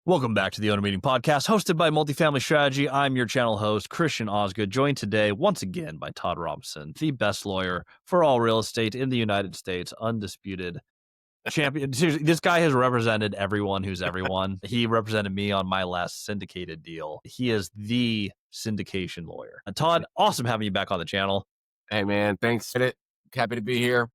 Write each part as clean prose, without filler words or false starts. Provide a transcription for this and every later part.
Welcome back to the Owner Meeting Podcast, hosted by Multifamily Strategy. I'm your channel host, Christian Osgood, joined today once again by Todd Robinson, the best lawyer for all real estate in the United States, undisputed champion. Seriously, this guy has represented everyone who's everyone. He represented me on my last syndicated deal. He is the syndication lawyer. Todd, awesome having you back on the channel. Hey, man, thanks. Happy to be here.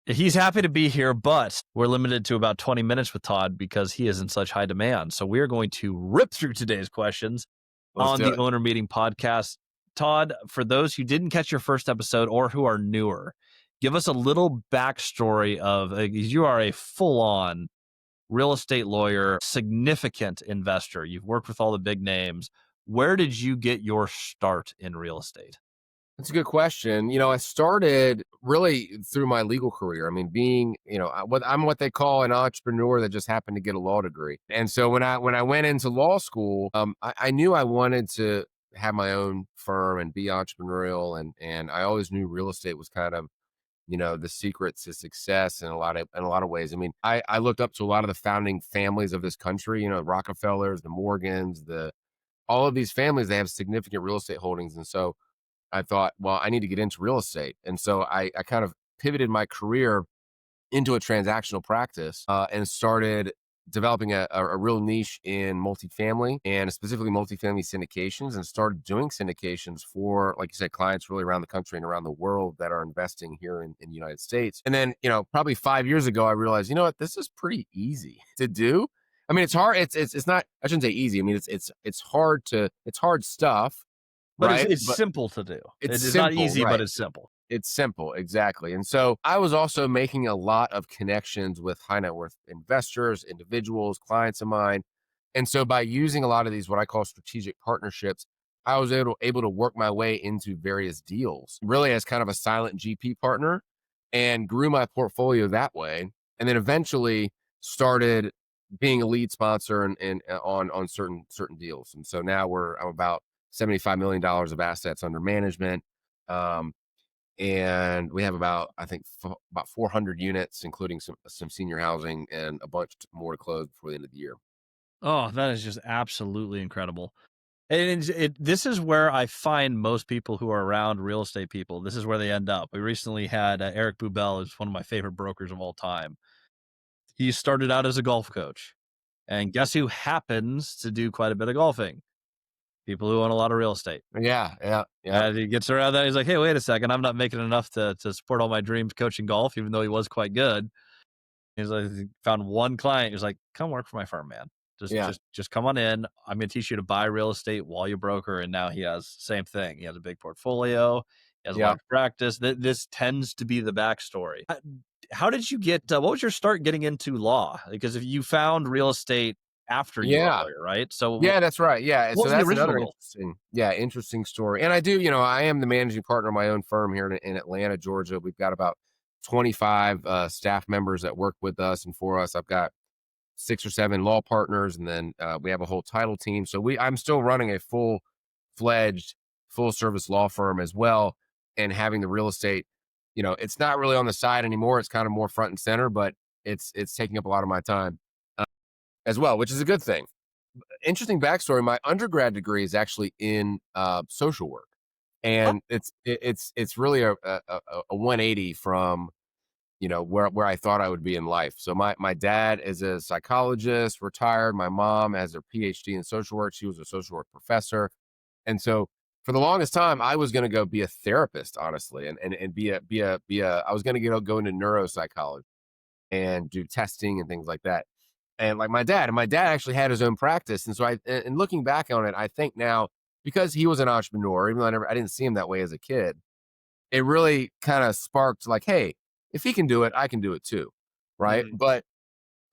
He's happy to be here, but we're limited to about 20 minutes with Todd because he is in such high demand. So we're going to rip through today's questions on the Owner Meeting Podcast. Todd, for those who didn't catch your first episode or who are newer, give us a little backstory of you are a full-on real estate lawyer, significant investor. You've worked with all the big names. Where did you get your start in real estate? That's a good question. I started really through my legal career. I mean, I'm what they call an entrepreneur that just happened to get a law degree. And so when I went into law school, I knew I wanted to have my own firm and be entrepreneurial. And I always knew real estate was kind of, the secret to success in a lot of ways. I mean, I looked up to a lot of the founding families of this country, Rockefellers, the Morgans, all of these families, they have significant real estate holdings. And so I thought, well, I need to get into real estate. And so I kind of pivoted my career into a transactional practice and started developing a real niche in multifamily and specifically multifamily syndications, and started doing syndications for, like you said, clients really around the country and around the world that are investing here in the United States. And then, probably 5 years ago, I realized, this is pretty easy to do. I mean, it's hard. It's not, I shouldn't say easy. I mean, it's hard stuff. But right? it's simple to do. It's simple, not easy, right? But it's simple. It's simple, exactly. And so I was also making a lot of connections with high net worth investors, individuals, clients of mine. And so by using a lot of these, what I call strategic partnerships, I was able to work my way into various deals, really as kind of a silent GP partner, and grew my portfolio that way. And then eventually started being a lead sponsor and on certain deals. And so now I'm about $75 million of assets under management. And we have about 400 units, including some senior housing and a bunch more to close before the end of the year. Oh, that is just absolutely incredible. And this is where I find most people who are around real estate people. This is where they end up. We recently had Eric Bubel, who's one of my favorite brokers of all time. He started out as a golf coach. And guess who happens to do quite a bit of golfing? People who own a lot of real estate. Yeah. He gets around that. He's like, hey, wait a second. I'm not making enough to support all my dreams coaching golf, even though he was quite good. He's like, he found one client. He was like, come work for my firm, man. Just come on in. I'm going to teach you to buy real estate while you broker. And now he has the same thing. He has a big portfolio. He has a lot of practice. This tends to be the backstory. How did you get, what was your start getting into law? Because if you found real estate after you were a lawyer, right? So that's right. Yeah. So that's another role? interesting story. And I do, I am the managing partner of my own firm here in Atlanta, Georgia. We've got about 25 staff members that work with us and for us. I've got 6 or 7 law partners, and then we have a whole title team. So I'm still running a full-fledged, full-service law firm as well, and having the real estate, it's not really on the side anymore. It's kind of more front and center, but it's taking up a lot of my time as well, which is a good thing. Interesting backstory. My undergrad degree is actually in social work, and it's really a 180 from where I thought I would be in life. So my dad is a psychologist, retired. My mom has her PhD in social work. She was a social work professor. And so for the longest time, I was going to go be a therapist, honestly, and I was going to go into neuropsychology and do testing and things like that. And like my dad actually had his own practice. And so and looking back on it, I think now, because he was an entrepreneur, even though I didn't see him that way as a kid, it really kind of sparked like, hey, if he can do it, I can do it too. Right. Mm-hmm. But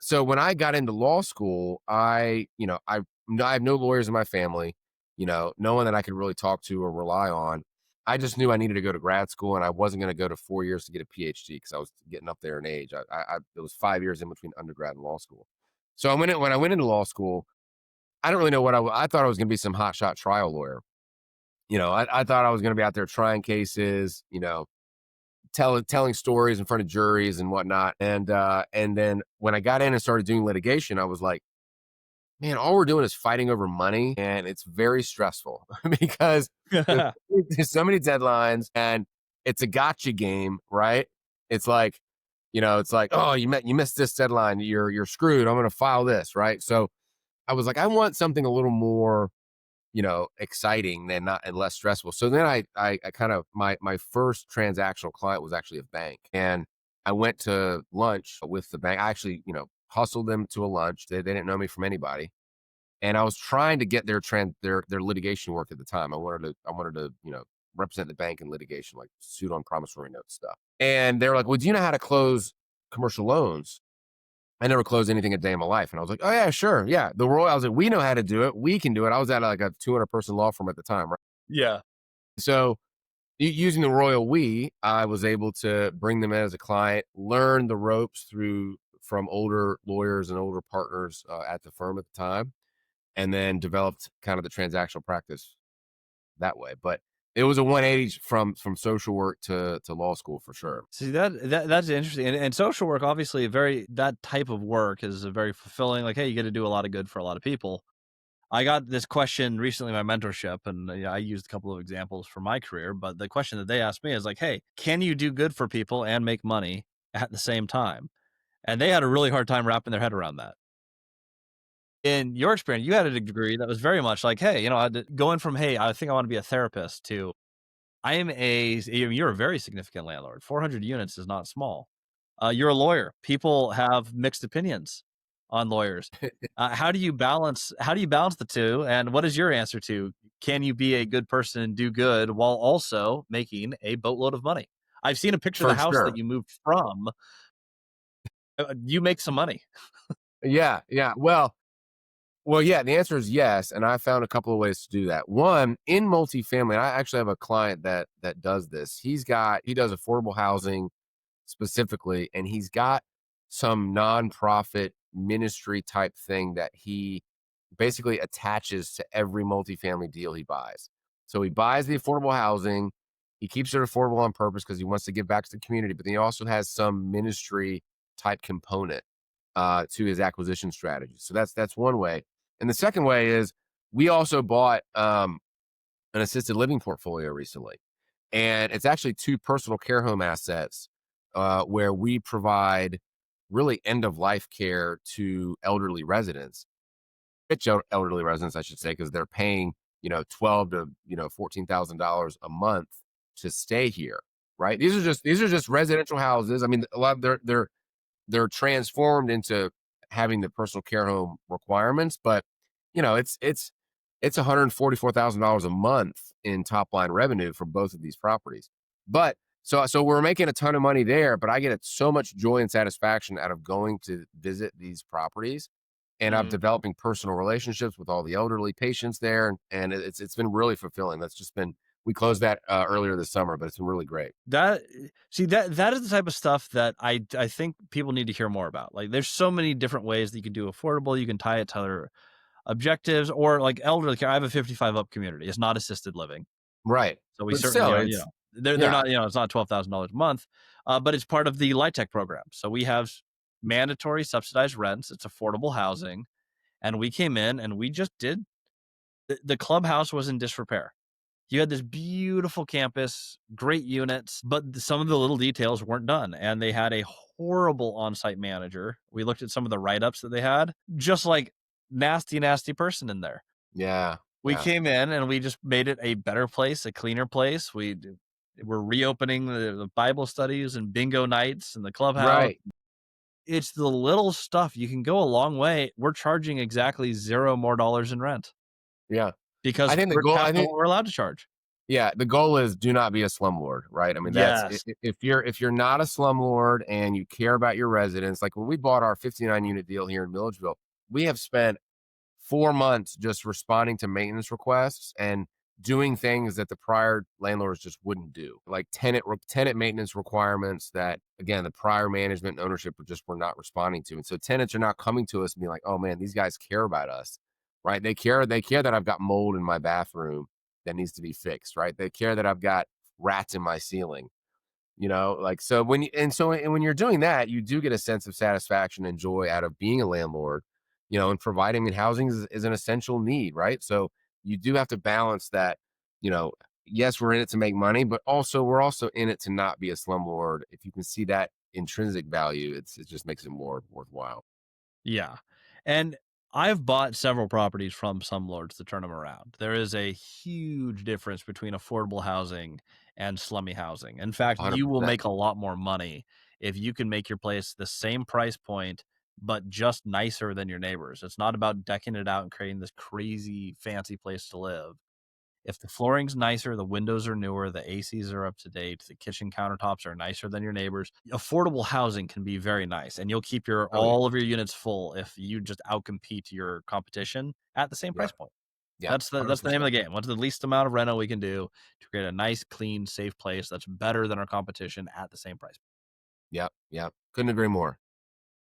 so when I got into law school, I have no lawyers in my family, no one that I could really talk to or rely on. I just knew I needed to go to grad school, and I wasn't going to go to 4 years to get a PhD because I was getting up there in age. It was 5 years in between undergrad and law school. So when I went into law school, I don't really know what I thought I was going to be some hotshot trial lawyer. I thought I was going to be out there trying cases, telling stories in front of juries and whatnot. And then when I got in and started doing litigation, I was like, man, all we're doing is fighting over money, and it's very stressful because there's, there's so many deadlines, and it's a gotcha game, right? It's like, it's like, oh, you missed this deadline, you're screwed. I'm going to file this, right? So I was like, I want something a little more, exciting than not and less stressful. So then I kind of my first transactional client was actually a bank, and I went to lunch with the bank. I actually, hustled them to a lunch. They didn't know me from anybody, and I was trying to get their litigation work at the time. I wanted to represent the bank in litigation, like suit on promissory note stuff. And they were like, "Well, do you know how to close commercial loans?" I never closed anything a day in my life. And I was like, "Oh yeah, sure. Yeah. I was like, we know how to do it. We can do it." I was at like a 200 person law firm at the time, right? Yeah. So using the royal we, I was able to bring them in as a client, learn the ropes from older lawyers and older partners at the firm at the time, and then developed kind of the transactional practice that way. But it was a 180 from social work to law school for sure. See, that's interesting. And social work, obviously, that type of work is a very fulfilling. Like, hey, you get to do a lot of good for a lot of people. I got this question recently in my mentorship, and I used a couple of examples from my career. But the question that they asked me is like, hey, can you do good for people and make money at the same time? And they had a really hard time wrapping their head around that. In your experience, you had a degree that was very much like, hey, going from, hey, I think I want to be a therapist to you're a very significant landlord. 400 units is not small. You're a lawyer. People have mixed opinions on lawyers. How do you balance the two? And what is your answer to, can you be a good person and do good while also making a boatload of money? I've seen a picture of For the house that sure. you moved from. You make some money. Yeah. Yeah. Well, yeah, the answer is yes, and I found a couple of ways to do that. One, in multifamily, I actually have a client that does this. He does affordable housing specifically, and he's got some nonprofit ministry type thing that he basically attaches to every multifamily deal he buys. So he buys the affordable housing, he keeps it affordable on purpose because he wants to give back to the community, but then he also has some ministry type component to his acquisition strategy. So that's one way. And the second way is we also bought an assisted living portfolio recently, and it's actually two personal care home assets where we provide really end of life care to elderly residents, rich elderly residents, I should say, because they're paying $12 to $14,000 a month to stay here. Right? These are just residential houses. I mean, a lot of they're transformed into having the personal care home requirements, but it's $144,000 a month in top line revenue for both of these properties. But so we're making a ton of money there, but I get so much joy and satisfaction out of going to visit these properties, and I'm Mm. developing personal relationships with all the elderly patients there, and it's been really fulfilling. We closed that earlier this summer, but it's been really great. That that is the type of stuff that I think people need to hear more about. Like, there's so many different ways that you can do affordable. You can tie it to other objectives, or like elderly care. I have a 55 up community. It's not assisted living. Right. So we But certainly still, are, it's they're yeah, not, it's not $12,000 a month, but it's part of the LIHTC program. So we have mandatory subsidized rents. It's affordable housing. And we came in and we just did, the clubhouse was in disrepair. You had this beautiful campus, great units, but some of the little details weren't done. And they had a horrible on-site manager. We looked at some of the write-ups that they had, just like nasty, nasty person in there. yeah, We yeah. came in and we just made it a better place, a cleaner place. We're reopening the Bible studies and bingo nights and the clubhouse. Right. It's the little stuff. You can go a long way. We're charging exactly $0 more in rent Yeah. because we're I capped on think what we're allowed to charge. Yeah, the goal is do not be a slumlord, right? I mean, Yes. if you're not a slumlord and you care about your residents, like when we bought our 59 unit deal here in Milledgeville, we have spent 4 months just responding to maintenance requests and doing things that the prior landlords just wouldn't do, like tenant maintenance requirements that again the prior management and ownership were not responding to, and so tenants are not coming to us and being like, oh man, these guys care about us, right? They care that I've got mold in my bathroom that needs to be fixed, right? They care that I've got rats in my ceiling, like so when you're doing that, you do get a sense of satisfaction and joy out of being a landlord. and providing and housing is an essential need, right? So you do have to balance that, you know, yes, we're in it to make money, but also we're also in it to not be a slumlord. If you can see that intrinsic value, it just makes it more worthwhile. Yeah. And I've bought several properties from some lords to turn them around. There is a huge difference between affordable housing and slummy housing. In fact, you will 100%. make a lot more money if you can make your place the same price point, but just nicer than your neighbors. It's not about decking it out and creating this crazy fancy place to live. If the flooring's nicer, the windows are newer, the ACs are up to date, the kitchen countertops are nicer than your neighbors, affordable housing can be very nice, and you'll keep your Oh yeah. all of your units full if you just outcompete your competition at the same Yeah. price point. Yeah. That's the name of 100%. the game. What's the least amount of reno we can do to create a nice, clean, safe place that's better than our competition at the same price? Yep. Yep. Couldn't agree more.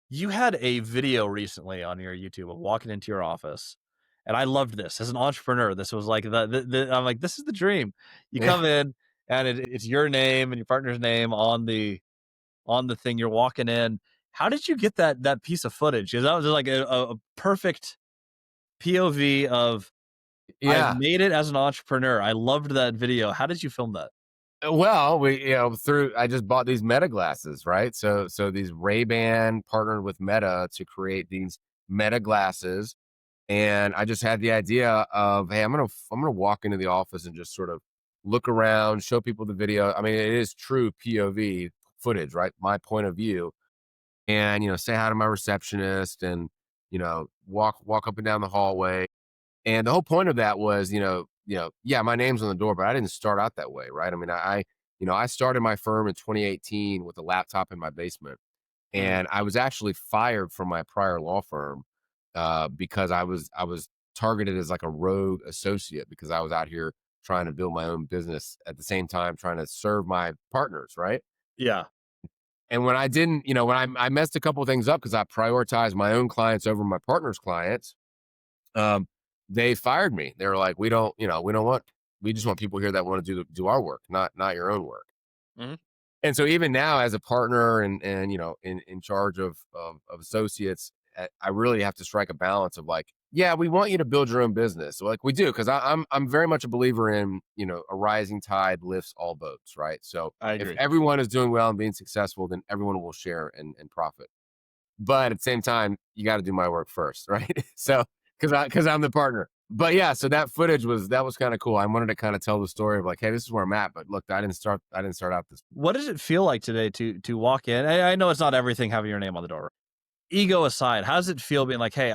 You had a video recently on your YouTube of walking into your office, and I loved this. As an entrepreneur, this was like the I'm like, "This is the dream." You Yeah. come in, and it's your name and your partner's name on the thing. You're walking in. How did you get that piece of footage? Because that was just like a perfect POV of, "I've Yeah. made it as an entrepreneur." I loved that video. How did you film that? Well, through I just bought these Meta glasses, right? So these Ray-Ban partnered with Meta to create these Meta glasses, and I just had the idea of, hey, I'm gonna walk into the office and just sort of look around, show people the video. I mean, it is true POV footage, right? My point of view, and say hi to my receptionist, and walk up and down the hallway. And the whole point of that was, yeah, my name's on the door, but I didn't start out that way, right? I mean, I started my firm in 2018 with a laptop in my basement, Mhm. and I was actually fired from my prior law firm because I was targeted as like a rogue associate because I was out here trying to build my own business at the same time trying to serve my partners, right? Yeah. And when I didn't, when I messed a couple of things up because I prioritized my own clients over my partner's clients, um, they fired me. They were like, we just want people here that want to do our work, not your own work. Mhm. And so even now as a partner and in charge of associates, I really have to strike a balance of like, yeah, we want you to build your own business. So like we do, because I'm very much a believer in, a rising tide lifts all boats, right? So I if agree. everyone is doing well and being successful, then everyone will share and profit. But at the same time, you got to do my work first, right? So because I'm the partner. But yeah, so that was kind of cool. I wanted to kind of tell the story of like, hey, this is where I'm at. But look, I didn't start out this. What does it feel like today to walk in? I know it's not everything having your name on the door. Ego aside, how does it feel being like, "Hey,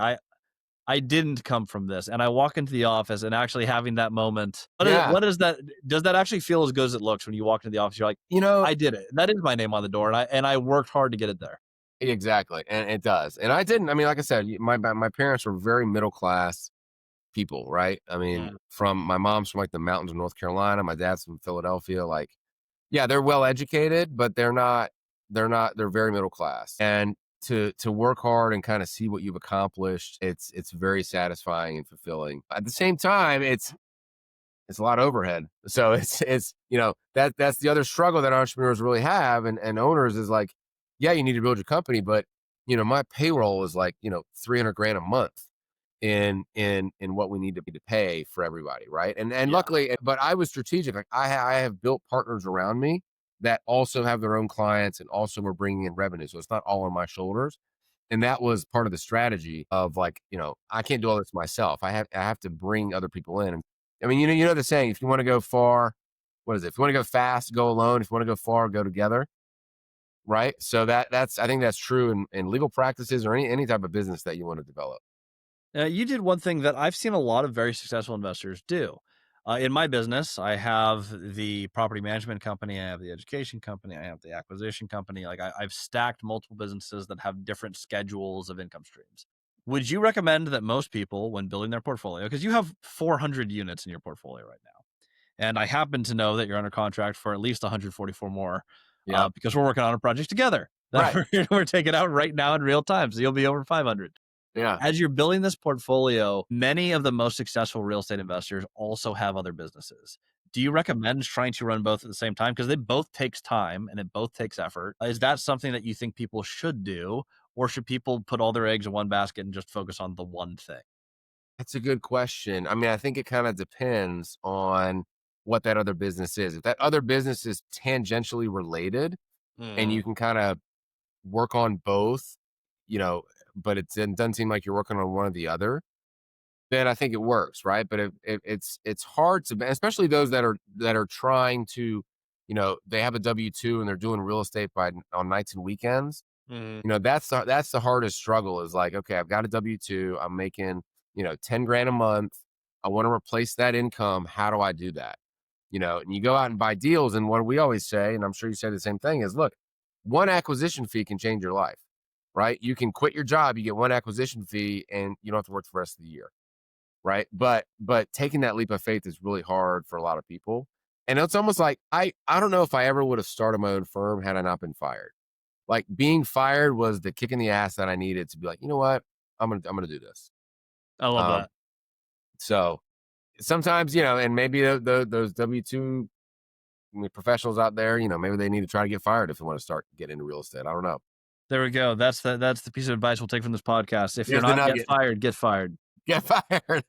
I didn't come from this," and I walk into the office and actually having that moment? Yeah, What is that? Does that actually feel as good as it looks when you walk into the office? You're like, you know "I did it. That is my name on the door, and I worked hard to get it there." exactly, and it does. And I didn't. I mean, like I said, my parents were very middle class people, right? I mean, Mm. from my mom's from like the mountains of North Carolina, my dad's from Philadelphia. Like, yeah, they're well educated, but they're very middle class. And to work hard and kind of see what you've accomplished, it's very satisfying and fulfilling. At the same time, it's a lot of overhead. So it's that's the other struggle that entrepreneurs really have and owners is like, yeah, you need to build your company, but my payroll is like, 300 grand a month in what we need to pay for everybody, right? And Yeah. luckily, but I was strategic. Like I have built partners around me that also have their own clients and also were bringing in revenue. So it's not all on my shoulders. And that was part of the strategy of like, I can't do all this myself. I have to bring other people in. And I mean, you know the saying, if you want to go far, what is it? If you want to go fast, go alone. If you want to go far, go together. Right. So that's I think that's true in legal practices or any type of business that you want to develop. You did one thing that I've seen a lot of very successful investors do. In my business, I have the property management company, I have the education company, I have the acquisition company. Like I've stacked multiple businesses that have different schedules of income streams. Would you recommend that most people, when building their portfolio, because you have 400 units in your portfolio right now, and I happen to know that you're under contract for at least 144 more, Yeah. because we're working on a project together that Right. we're taking out right now in real time. So you'll be over 500. Yeah. As you're building this portfolio, many of the most successful real estate investors also have other businesses. Do you recommend trying to run both at the same time? Because they both takes time and it both takes effort. Is that something that you think people should do? or should people put all their eggs in one basket and just focus on the one thing? That's a good question. I mean, I think it kind of depends on what that other business is. If that other business is tangentially related and Mm, you can kind of work on both, you know, but it doesn't seem like you're working on one or the other, then I think it works, right? But if it's hard to, especially those that are trying to, they have a W-2 and they're doing real estate on nights and weekends. mm. That's the hardest struggle is like, okay, I've got a W-2, I'm making, 10 grand a month. I want to replace that income. How do I do that? And you go out and buy deals. And what we always say, and I'm sure you say the same thing, is look, one acquisition fee can change your life, right? You can quit your job, you get one acquisition fee, and you don't have to work for the rest of the year. Right. But taking that leap of faith is really hard for a lot of people. And it's almost like I don't know if I ever would have started my own firm had I not been fired. Like being fired was the kick in the ass that I needed to be like, you know what? I'm gonna do this. I love Um, that. so sometimes, and maybe those W-2 professionals out there, maybe they need to try to get fired if they want to start getting into real estate. I don't know. There we go. That's the piece of advice we'll take from this podcast. If you're Here's the not get nugget. fired, get fired. Get fired.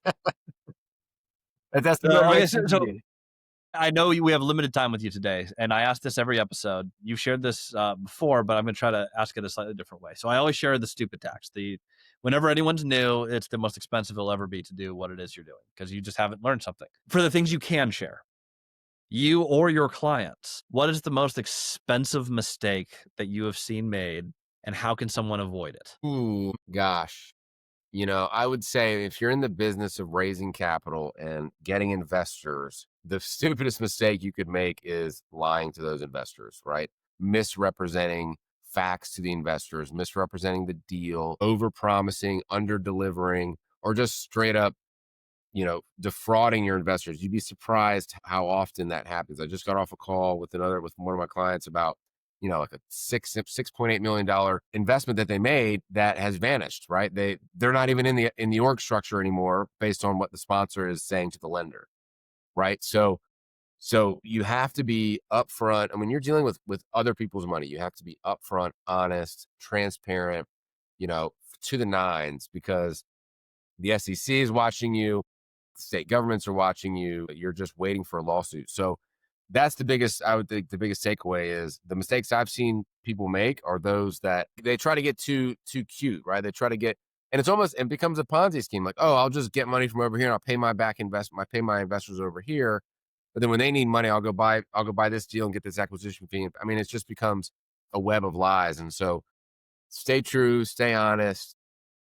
That's the Okay, motivation so you need. I know we have limited time with you today, and I ask this every episode. You've shared this before, but I'm going to try to ask it a slightly different way. So I always share the stupid tax. Whenever anyone's new, it's the most expensive it'll ever be to do what it is you're doing because you just haven't learned something. For the things you can share, you or your clients, what is the most expensive mistake that you have seen made, and how can someone avoid it? Ooh, gosh. I would say if you're in the business of raising capital and getting investors, the stupidest mistake you could make is lying to those investors, right? Misrepresenting facts to the investors, misrepresenting the deal, over promising, under delivering, or just straight up, defrauding your investors. You'd be surprised how often that happens. I just got off a call with one of my clients about like a $6.8 million investment that they made that has vanished, right? They're not even in the org structure anymore based on what the sponsor is saying to the lender, right? So you have to be upfront. And when you're dealing with other people's money, you have to be upfront, honest, transparent, to the nines, because the SEC is watching you, state governments are watching you. You're just waiting for a lawsuit. So that's I would think the biggest takeaway is the mistakes I've seen people make are those that they try to get too cute, right? They try to get, and it becomes a Ponzi scheme. Like, oh, I'll just get money from over here and I'll pay my investors over here. But then when they need money, I'll go buy this deal and get this acquisition fee. I mean, it just becomes a web of lies. And so stay true, stay honest,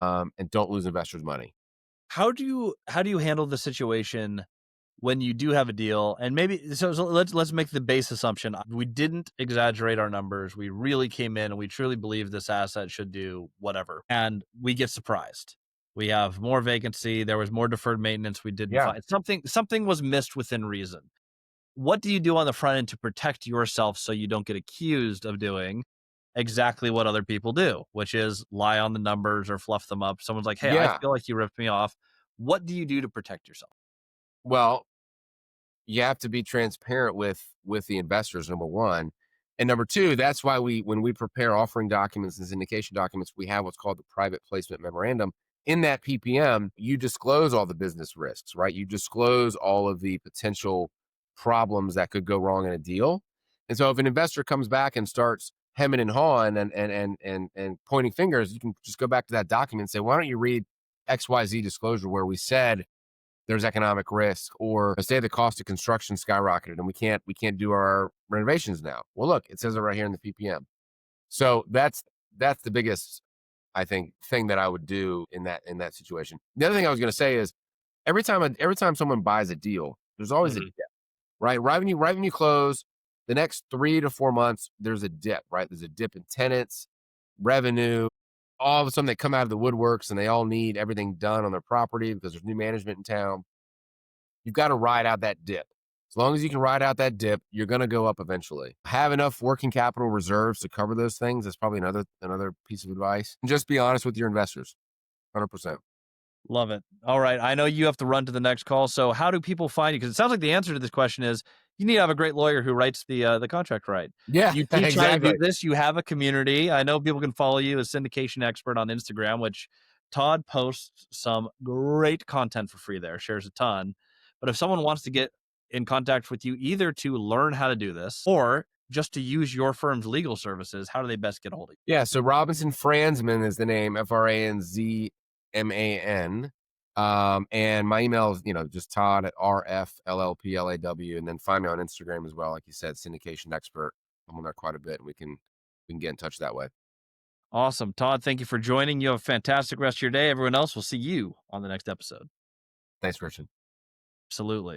and don't lose investors' money. How do you handle the situation when you do have a deal, and maybe so let's make the base assumption we didn't exaggerate our numbers, we really came in and we truly believe this asset should do whatever, and we get surprised, we have more vacancy, there was more deferred maintenance, we didn't Yeah. find something was missed within reason. What do you do on the front end to protect yourself so you don't get accused of doing exactly what other people do, which is lie on the numbers or fluff them up? Someone's like, hey, I Yeah. feel like you ripped me off. What do you do to protect yourself? Well, you have to be transparent with the investors, number one. And number two, that's why when we prepare offering documents and syndication documents, we have what's called the private placement memorandum. In that PPM, you disclose all the business risks, right? You disclose all of the potential problems that could go wrong in a deal. And so if an investor comes back and starts hemming and hawing and pointing fingers, you can just go back to that document and say, why don't you read XYZ disclosure where we said there's economic risk, or say the cost of construction skyrocketed and we can't do our renovations now. Well, look, it says it right here in the PPM. So that's the biggest, I think, thing that I would do in that situation. The other thing I was going to say is every time someone buys a deal, there's always a dip, right? Right when you close, the next 3 to 4 months, there's a dip, right? There's a dip in tenants, revenue. All of a sudden they come out of the woodworks and they all need everything done on their property because there's new management in town. You've got to ride out that dip. As long as you can ride out that dip, you're going to go up eventually. Have enough working capital reserves to cover those things. That's probably another piece of advice. And just be honest with your investors. 100%. Love it. All right. I know you have to run to the next call. So how do people find you? Because it sounds like the answer to this question is you need to have a great lawyer who writes the contract right. Yeah, You teach how to do exactly. this. You have a community. I know people can follow you as Syndication Expert on Instagram, which Todd posts some great content for free there, shares a ton. But if someone wants to get in contact with you, either to learn how to do this or just to use your firm's legal services, how do they best get a hold of you? Yeah, so Robinson Franzman is the name, Franzman. And my email is, just Todd at RFLLPLAW, and then find me on Instagram as well. Like you said, Syndication Expert. I'm on there quite a bit, and we can get in touch that way. Awesome. Todd, thank you for joining. You have a fantastic rest of your day. Everyone else, we'll see you on the next episode. Thanks, Christian. Absolutely.